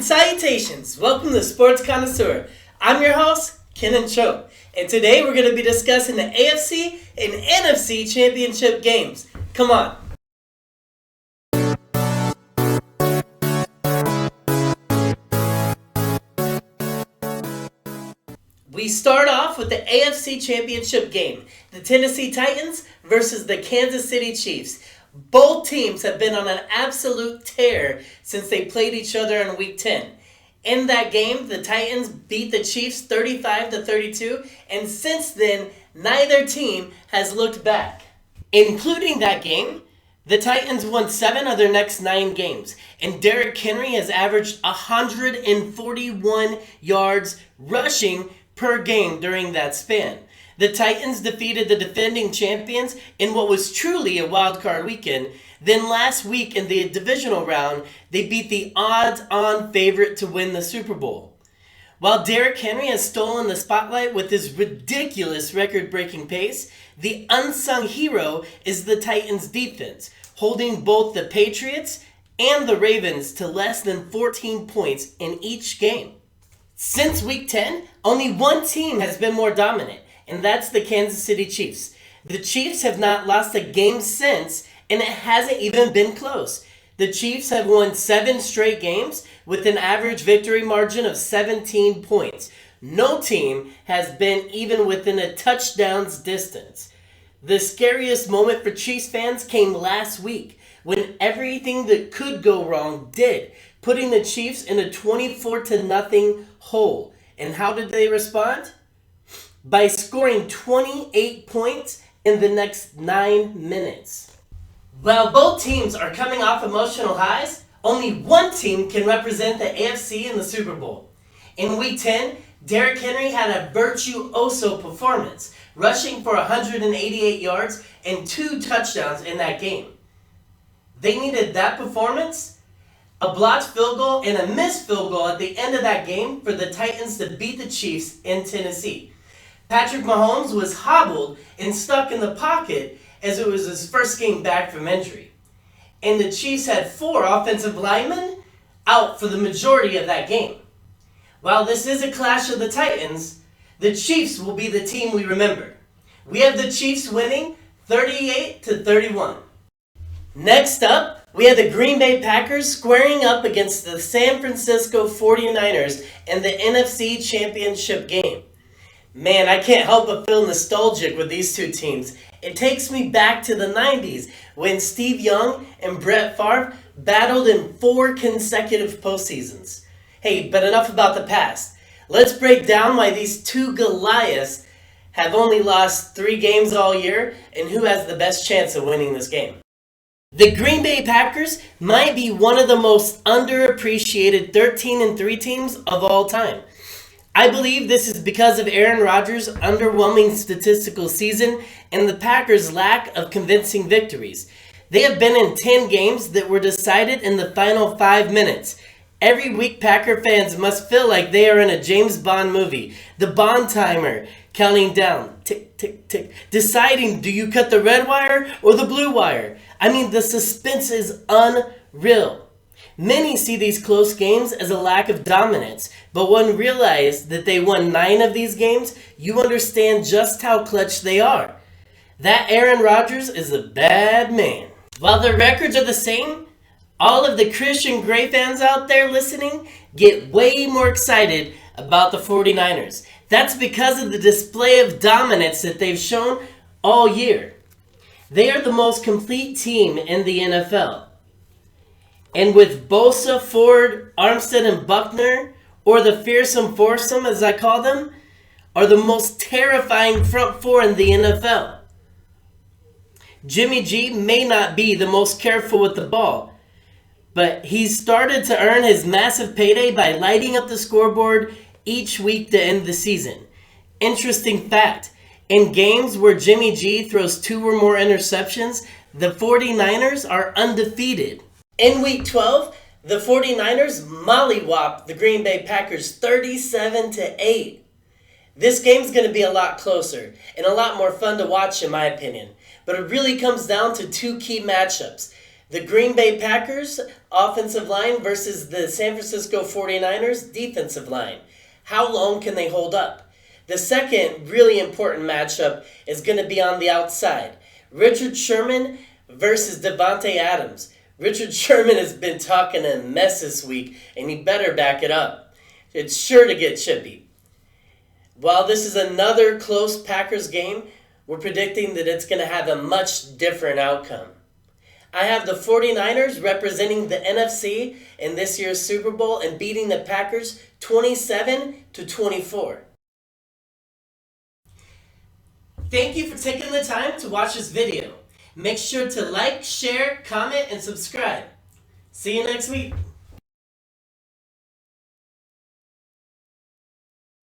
Salutations! Welcome to Sports Connoisseur. I'm your host, Ken Cho, and today we're going to be discussing the AFC and NFC Championship games. Come on. We start off with the AFC Championship game, the Tennessee Titans versus the Kansas City Chiefs. Both teams have been on an absolute tear since they played each other in Week 10. In that game, the Titans beat the Chiefs 35-32, and since then, neither team has looked back. Including that game, the Titans won 7 of their next 9 games, and Derrick Henry has averaged 141 yards rushing per game during that span. The Titans defeated the defending champions in what was truly a wild-card weekend. Then last week in the divisional round, they beat the odds-on favorite to win the Super Bowl. While Derrick Henry has stolen the spotlight with his ridiculous record-breaking pace, the unsung hero is the Titans' defense, holding both the Patriots and the Ravens to less than 14 points in each game. Since Week 10, only one team has been more dominant, and that's the Kansas City Chiefs. The Chiefs have not lost a game since, and it hasn't even been close. The Chiefs have won 7 straight games with an average victory margin of 17 points. No team has been even within a touchdown's distance. The scariest moment for Chiefs fans came last week when everything that could go wrong did, putting the Chiefs in a 24-0 hole. And how did they respond? By scoring 28 points in the next 9 minutes. While both teams are coming off emotional highs, only one team can represent the AFC in the Super Bowl. In Week 10, Derrick Henry had a virtuoso performance, rushing for 188 yards and 2 touchdowns in that game. They needed that performance, a blocked field goal, and a missed field goal at the end of that game for the Titans to beat the Chiefs in Tennessee. Patrick Mahomes was hobbled and stuck in the pocket as it was his first game back from injury. And the Chiefs had 4 offensive linemen out for the majority of that game. While this is a clash of the Titans, the Chiefs will be the team we remember. We have the Chiefs winning 38-31. Next up, we have the Green Bay Packers squaring up against the San Francisco 49ers in the NFC Championship Game. Man, I can't help but feel nostalgic with these two teams. It takes me back to the 90s when Steve Young and Brett Favre battled in 4 consecutive postseasons. Hey, but enough about the past. Let's break down why these two Goliaths have only lost 3 games all year and who has the best chance of winning this game. The Green Bay Packers might be one of the most underappreciated 13-3 teams of all time. I believe this is because of Aaron Rodgers' underwhelming statistical season and the Packers' lack of convincing victories. They have been in 10 games that were decided in the final 5 minutes. Every week, Packer fans must feel like they are in a James Bond movie. The Bond timer counting down, tick, tick, tick, deciding do you cut the red wire or the blue wire. I mean, the suspense is unreal. Many see these close games as a lack of dominance, but when realize that they won 9 of these games, you understand just how clutch they are. That Aaron Rodgers is a bad man. While their records are the same, all of the Christian Grey fans out there listening get way more excited about the 49ers. That's because of the display of dominance that they've shown all year. They are the most complete team in the NFL. And with Bosa, Ford, Armstead, and Buckner, or the fearsome foursome as I call them, are the most terrifying front 4 in the NFL. Jimmy G may not be the most careful with the ball, but he's started to earn his massive payday by lighting up the scoreboard each week to end the season. Interesting fact, in games where Jimmy G throws 2 or more interceptions, the 49ers are undefeated. In Week 12, the 49ers mollywopped the Green Bay Packers 37-8. This game's going to be a lot closer and a lot more fun to watch in my opinion, but it really comes down to 2 key matchups. The Green Bay Packers offensive line versus the San Francisco 49ers defensive line. How long can they hold up? The second really important matchup is going to be on the outside. Richard Sherman versus Devontae Adams. Richard Sherman has been talking a mess this week, and he better back it up. It's sure to get chippy. While this is another close Packers game, we're predicting that it's going to have a much different outcome. I have the 49ers representing the NFC in this year's Super Bowl and beating the Packers 27-24. Thank you for taking the time to watch this video. Make sure to like, share, comment, and subscribe. See you next week.